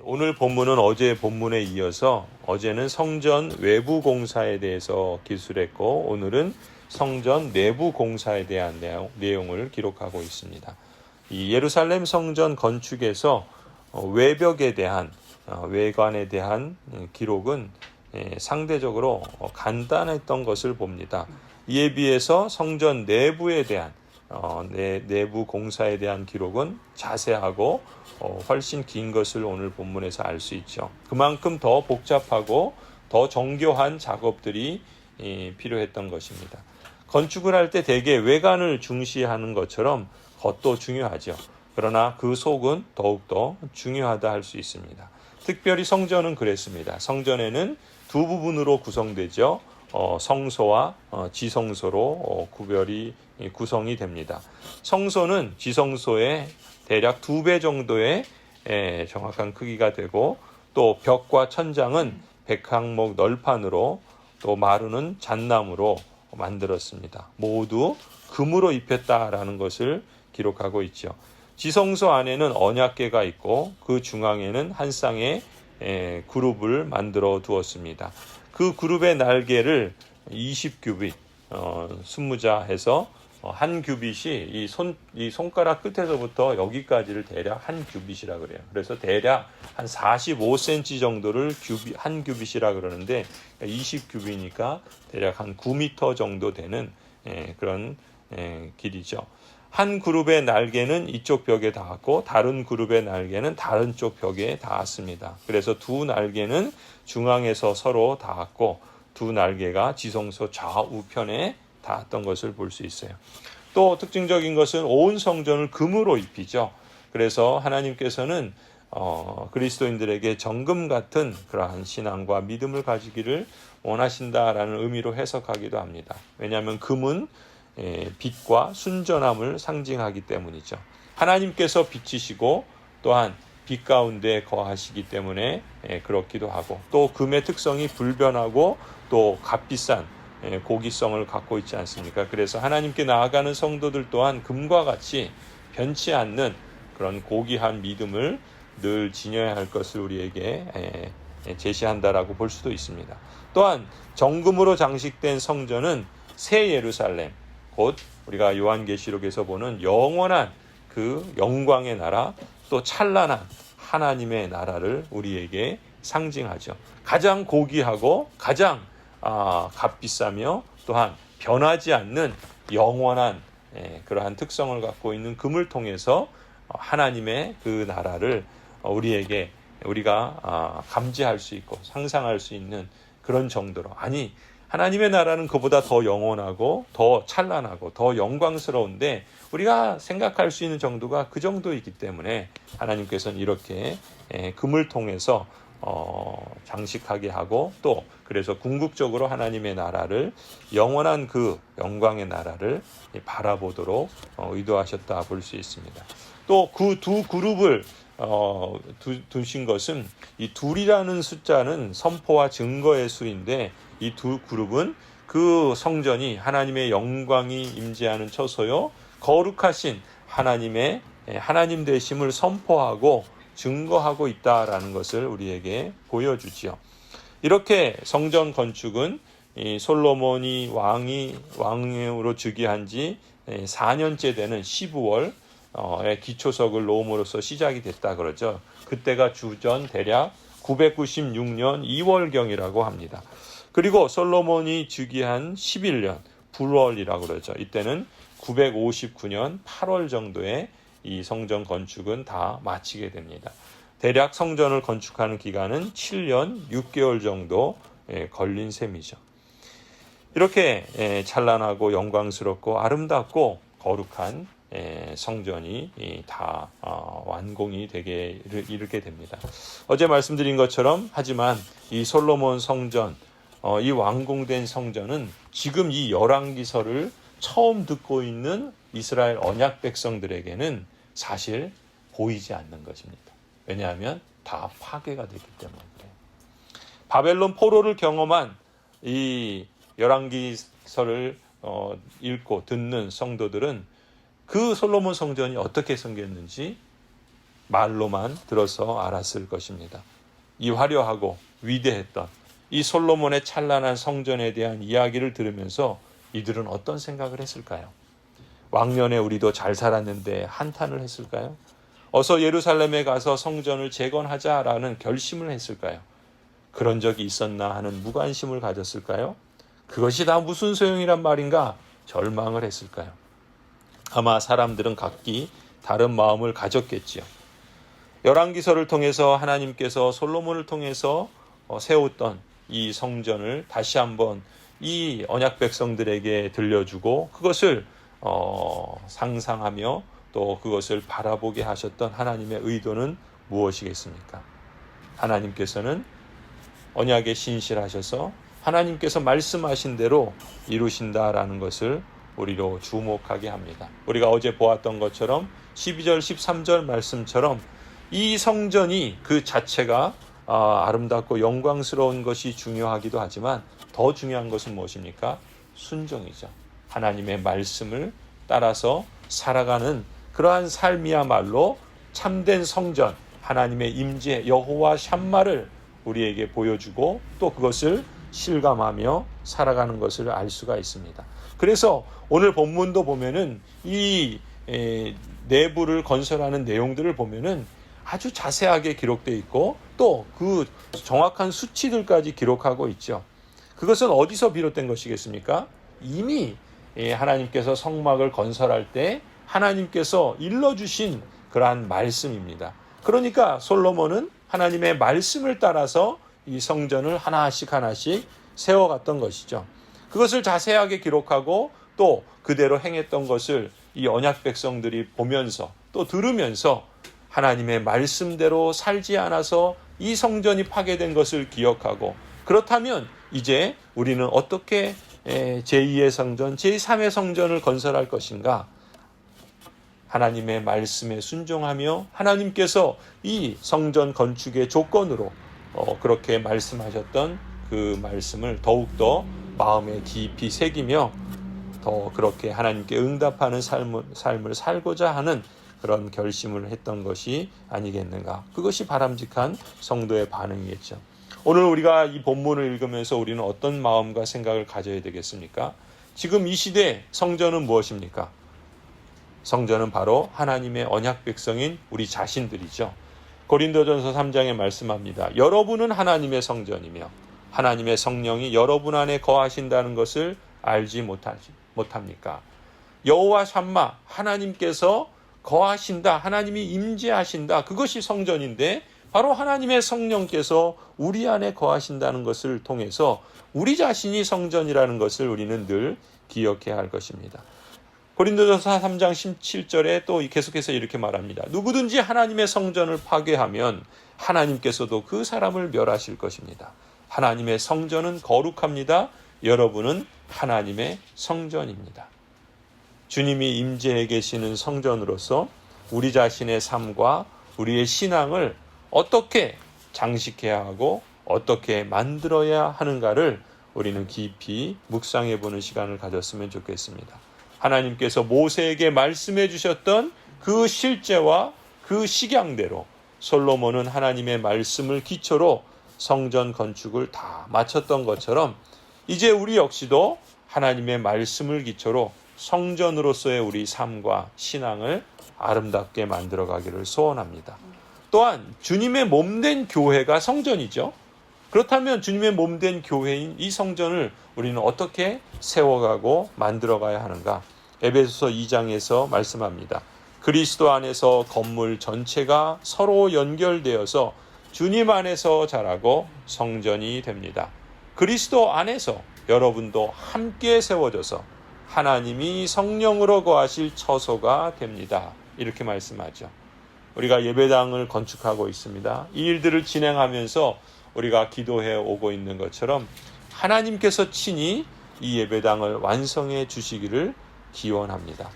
오늘 본문은 어제 본문에 이어서 어제는 성전 외부 공사에 대해서 기술했고 오늘은 성전 내부 공사에 대한 내용을 기록하고 있습니다. 이 예루살렘 성전 건축에서 외벽에 대한 외관에 대한 기록은 상대적으로 간단했던 것을 봅니다. 이에 비해서 성전 내부에 대한 내부 공사에 대한 기록은 자세하고 훨씬 긴 것을 오늘 본문에서 알 수 있죠. 그만큼 더 복잡하고 더 정교한 작업들이 필요했던 것입니다. 건축을 할 때 대개 외관을 중시하는 것처럼 겉도 중요하죠. 그러나 그 속은 더욱더 중요하다 할 수 있습니다. 특별히 성전은 그랬습니다. 성전에는 두 부분으로 구성되죠. 성소와 지성소로 구성이 됩니다. 성소는 지성소의 대략 2배 정도의 정확한 크기가 되고 또 벽과 천장은 백항목 널판으로 또 마루는 잣나무로 만들었습니다. 모두 금으로 입혔다라는 것을 기록하고 있죠. 지성소 안에는 언약궤가 있고 그 중앙에는 한 쌍의 그룹을 만들어 두었습니다. 그 그룹의 날개를 20규빗 순무자 해서 한 규빗이 이 손가락 끝에서부터 여기까지를 대략 한 규빗이라 그래요. 그래서 대략 한 45cm 정도를 한 규빗이라 그러는데 20규빗이니까 대략 한 9m 정도 되는 그런 길이죠. 한 그룹의 날개는 이쪽 벽에 닿았고 다른 그룹의 날개는 다른 쪽 벽에 닿았습니다. 그래서 두 날개는 중앙에서 서로 닿았고 두 날개가 지성소 좌우편에 닿았던 것을 볼 수 있어요. 또 특징적인 것은 온 성전을 금으로 입히죠. 그래서 하나님께서는 그리스도인들에게 정금 같은 그러한 신앙과 믿음을 가지기를 원하신다라는 의미로 해석하기도 합니다. 왜냐하면 금은 빛과 순전함을 상징하기 때문이죠. 하나님께서 빛이시고 또한 빛 가운데 거하시기 때문에 그렇기도 하고 또 금의 특성이 불변하고 또 값비싼 고기성을 갖고 있지 않습니까? 그래서 하나님께 나아가는 성도들 또한 금과 같이 변치 않는 그런 고귀한 믿음을 늘 지녀야 할 것을 우리에게 제시한다라고 볼 수도 있습니다. 또한 정금으로 장식된 성전은 새 예루살렘, 곧 우리가 요한계시록에서 보는 영원한 그 영광의 나라, 또 찬란한 하나님의 나라를 우리에게 상징하죠. 가장 고귀하고 가장 값비싸며 또한 변하지 않는 영원한 그러한 특성을 갖고 있는 금을 통해서 하나님의 그 나라를 우리가 감지할 수 있고 상상할 수 있는 그런 정도로, 아니 하나님의 나라는 그보다 더 영원하고 더 찬란하고 더 영광스러운데 우리가 생각할 수 있는 정도가 그 정도이기 때문에 하나님께서는 이렇게 금을 통해서 장식하게 하고 또 그래서 궁극적으로 하나님의 나라를 영원한 그 영광의 나라를 바라보도록 의도하셨다 볼 수 있습니다. 또 그 두 그룹을 두신 것은 이 둘이라는 숫자는 선포와 증거의 수인데 이 두 그룹은 그 성전이 하나님의 영광이 임재하는 처소요 거룩하신 하나님의 하나님 되심을 선포하고 증거하고 있다라는 것을 우리에게 보여주지요. 이렇게 성전 건축은 이 솔로몬이 왕으로 즉위한 지 4년째 되는 12월 기초석을 놓음으로써 시작이 됐다 그러죠. 그때가 주전 대략 996년 2월경이라고 합니다. 그리고 솔로몬이 즉위한 11년 9월이라고 그러죠. 이때는 959년 8월 정도에 이 성전 건축은 다 마치게 됩니다. 대략 성전을 건축하는 기간은 7년 6개월 정도 걸린 셈이죠. 이렇게 찬란하고 영광스럽고 아름답고 거룩한 성전이 다 완공이 되게 이르게 됩니다. 어제 말씀드린 것처럼 하지만 이 솔로몬 성전, 이 완공된 성전은 지금 이 열왕기서를 처음 듣고 있는 이스라엘 언약 백성들에게는 사실 보이지 않는 것입니다. 왜냐하면 다 파괴가 됐기 때문에 그래요. 바벨론 포로를 경험한 이 열왕기서를 읽고 듣는 성도들은 그 솔로몬 성전이 어떻게 생겼는지 말로만 들어서 알았을 것입니다. 이 화려하고 위대했던 이 솔로몬의 찬란한 성전에 대한 이야기를 들으면서 이들은 어떤 생각을 했을까요? 왕년에 우리도 잘 살았는데 한탄을 했을까요? 어서 예루살렘에 가서 성전을 재건하자라는 결심을 했을까요? 그런 적이 있었나 하는 무관심을 가졌을까요? 그것이 다 무슨 소용이란 말인가 절망을 했을까요? 아마 사람들은 각기 다른 마음을 가졌겠지요. 열왕기서를 통해서 하나님께서 솔로몬을 통해서 세웠던 이 성전을 다시 한번 이 언약 백성들에게 들려주고 그것을 상상하며 또 그것을 바라보게 하셨던 하나님의 의도는 무엇이겠습니까? 하나님께서는 언약에 신실하셔서 하나님께서 말씀하신 대로 이루신다라는 것을 우리로 주목하게 합니다. 우리가 어제 보았던 것처럼 12절 13절 말씀처럼 이 성전이 그 자체가 아름답고 영광스러운 것이 중요하기도 하지만 더 중요한 것은 무엇입니까? 순종이죠. 하나님의 말씀을 따라서 살아가는 그러한 삶이야말로 참된 성전, 하나님의 임재 여호와 샴마를 우리에게 보여주고 또 그것을 실감하며 살아가는 것을 알 수가 있습니다. 그래서 오늘 본문도 보면은 이 내부를 건설하는 내용들을 보면은 아주 자세하게 기록되어 있고 또 그 정확한 수치들까지 기록하고 있죠. 그것은 어디서 비롯된 것이겠습니까? 이미 하나님께서 성막을 건설할 때 하나님께서 일러주신 그러한 말씀입니다. 그러니까 솔로몬은 하나님의 말씀을 따라서 이 성전을 하나씩 세워갔던 것이죠. 그것을 자세하게 기록하고 또 그대로 행했던 것을 이 언약 백성들이 보면서 또 들으면서 하나님의 말씀대로 살지 않아서 이 성전이 파괴된 것을 기억하고 그렇다면 이제 우리는 어떻게 제2의 성전, 제3의 성전을 건설할 것인가? 하나님의 말씀에 순종하며 하나님께서 이 성전 건축의 조건으로 그렇게 말씀하셨던 그 말씀을 더욱더 마음에 깊이 새기며 더 그렇게 하나님께 응답하는 삶을 살고자 하는 그런 결심을 했던 것이 아니겠는가. 그것이 바람직한 성도의 반응이겠죠. 오늘 우리가 이 본문을 읽으면서 우리는 어떤 마음과 생각을 가져야 되겠습니까? 지금 이 시대 성전은 무엇입니까? 성전은 바로 하나님의 언약 백성인 우리 자신들이죠. 고린도전서 3장에 말씀합니다. 여러분은 하나님의 성전이며 하나님의 성령이 여러분 안에 거하신다는 것을 알지 못합니까? 여호와 샴마, 하나님께서 거하신다, 하나님이 임재하신다, 그것이 성전인데 바로 하나님의 성령께서 우리 안에 거하신다는 것을 통해서 우리 자신이 성전이라는 것을 우리는 늘 기억해야 할 것입니다. 고린도전서 3장 17절에 또 계속해서 이렇게 말합니다. 누구든지 하나님의 성전을 파괴하면 하나님께서도 그 사람을 멸하실 것입니다. 하나님의 성전은 거룩합니다. 여러분은 하나님의 성전입니다. 주님이 임재해 계시는 성전으로서 우리 자신의 삶과 우리의 신앙을 어떻게 장식해야 하고 어떻게 만들어야 하는가를 우리는 깊이 묵상해 보는 시간을 가졌으면 좋겠습니다. 하나님께서 모세에게 말씀해 주셨던 그 실제와 그 식양대로 솔로몬은 하나님의 말씀을 기초로 성전 건축을 다 마쳤던 것처럼 이제 우리 역시도 하나님의 말씀을 기초로 성전으로서의 우리 삶과 신앙을 아름답게 만들어가기를 소원합니다. 또한 주님의 몸된 교회가 성전이죠. 그렇다면 주님의 몸된 교회인 이 성전을 우리는 어떻게 세워가고 만들어가야 하는가? 에베소서 2장에서 말씀합니다. 그리스도 안에서 건물 전체가 서로 연결되어서 주님 안에서 자라고 성전이 됩니다. 그리스도 안에서 여러분도 함께 세워져서 하나님이 성령으로 거하실 처소가 됩니다. 이렇게 말씀하죠. 우리가 예배당을 건축하고 있습니다. 이 일들을 진행하면서 우리가 기도해 오고 있는 것처럼 하나님께서 친히 이 예배당을 완성해 주시기를 기원합니다.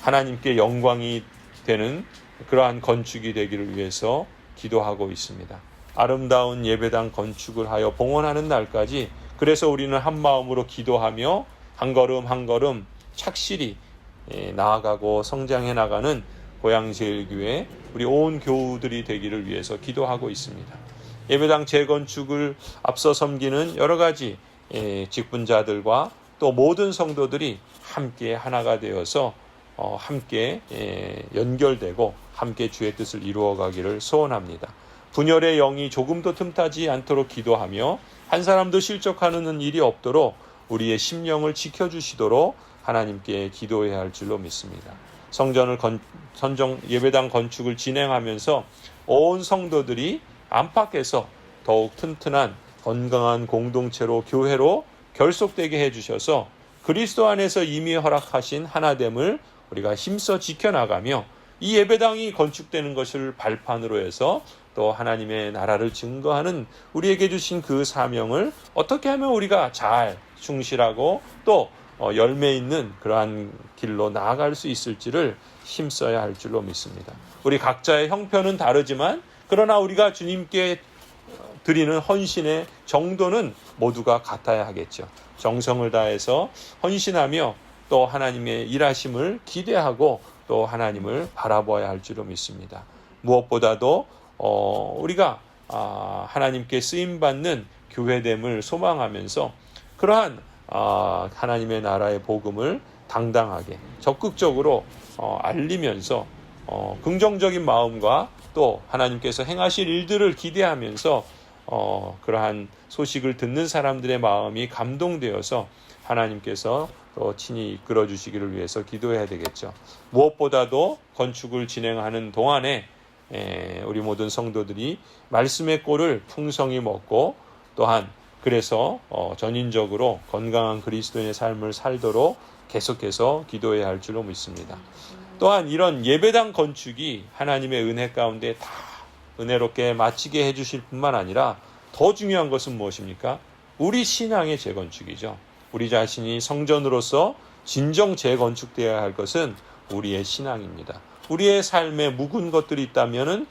하나님께 영광이 되는 그러한 건축이 되기를 위해서 기도하고 있습니다. 아름다운 예배당 건축을 하여 봉헌하는 날까지 그래서 우리는 한 마음으로 기도하며 한 걸음 한 걸음 착실히 나아가고 성장해 나가는 고양제일교회 우리 온 교우들이 되기를 위해서 기도하고 있습니다. 예배당 재건축을 앞서 섬기는 여러 가지 직분자들과 또 모든 성도들이 함께 하나가 되어서 함께 연결되고 함께 주의 뜻을 이루어가기를 소원합니다. 분열의 영이 조금도 틈타지 않도록 기도하며 한 사람도 실족하는 일이 없도록 우리의 심령을 지켜주시도록 하나님께 기도해야 할 줄로 믿습니다. 예배당 건축을 진행하면서 온 성도들이 안팎에서 더욱 튼튼한 건강한 공동체로 교회로 결속되게 해주셔서 그리스도 안에서 이미 허락하신 하나됨을 우리가 힘써 지켜나가며 이 예배당이 건축되는 것을 발판으로 해서 또 하나님의 나라를 증거하는 우리에게 주신 그 사명을 어떻게 하면 우리가 잘 충실하고 또 열매 있는 그러한 길로 나아갈 수 있을지를 힘써야 할 줄로 믿습니다. 우리 각자의 형편은 다르지만 그러나 우리가 주님께 드리는 헌신의 정도는 모두가 같아야 하겠죠. 정성을 다해서 헌신하며 또 하나님의 일하심을 기대하고 또 하나님을 바라봐야 할 줄로 믿습니다. 무엇보다도 우리가 하나님께 쓰임받는 교회됨을 소망하면서 그러한 하나님의 나라의 복음을 당당하게 적극적으로 알리면서 긍정적인 마음과 또 하나님께서 행하실 일들을 기대하면서 그러한 소식을 듣는 사람들의 마음이 감동되어서 하나님께서 또 친히 이끌어 주시기를 위해서 기도해야 되겠죠. 무엇보다도 건축을 진행하는 동안에 우리 모든 성도들이 말씀의 꼴을 풍성히 먹고 또한 그래서 전인적으로 건강한 그리스도인의 삶을 살도록 계속해서 기도해야 할 줄로 믿습니다. 또한 이런 예배당 건축이 하나님의 은혜 가운데 다 은혜롭게 마치게 해주실 뿐만 아니라 더 중요한 것은 무엇입니까? 우리 신앙의 재건축이죠. 우리 자신이 성전으로서 진정 재건축되어야 할 것은 우리의 신앙입니다. 우리의 삶에 묵은 것들이 있다면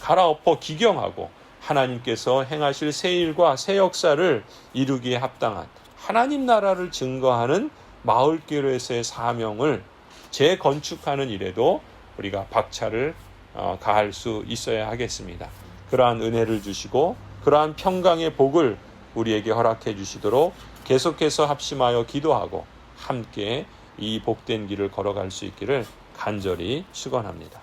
갈아엎어 기경하고 하나님께서 행하실 새 일과 새 역사를 이루기에 합당한 하나님 나라를 증거하는 마을교회에서의 사명을 재건축하는 일에도 우리가 박차를 가할 수 있어야 하겠습니다. 그러한 은혜를 주시고 그러한 평강의 복을 우리에게 허락해 주시도록 계속해서 합심하여 기도하고 함께 이 복된 길을 걸어갈 수 있기를 간절히 축원합니다.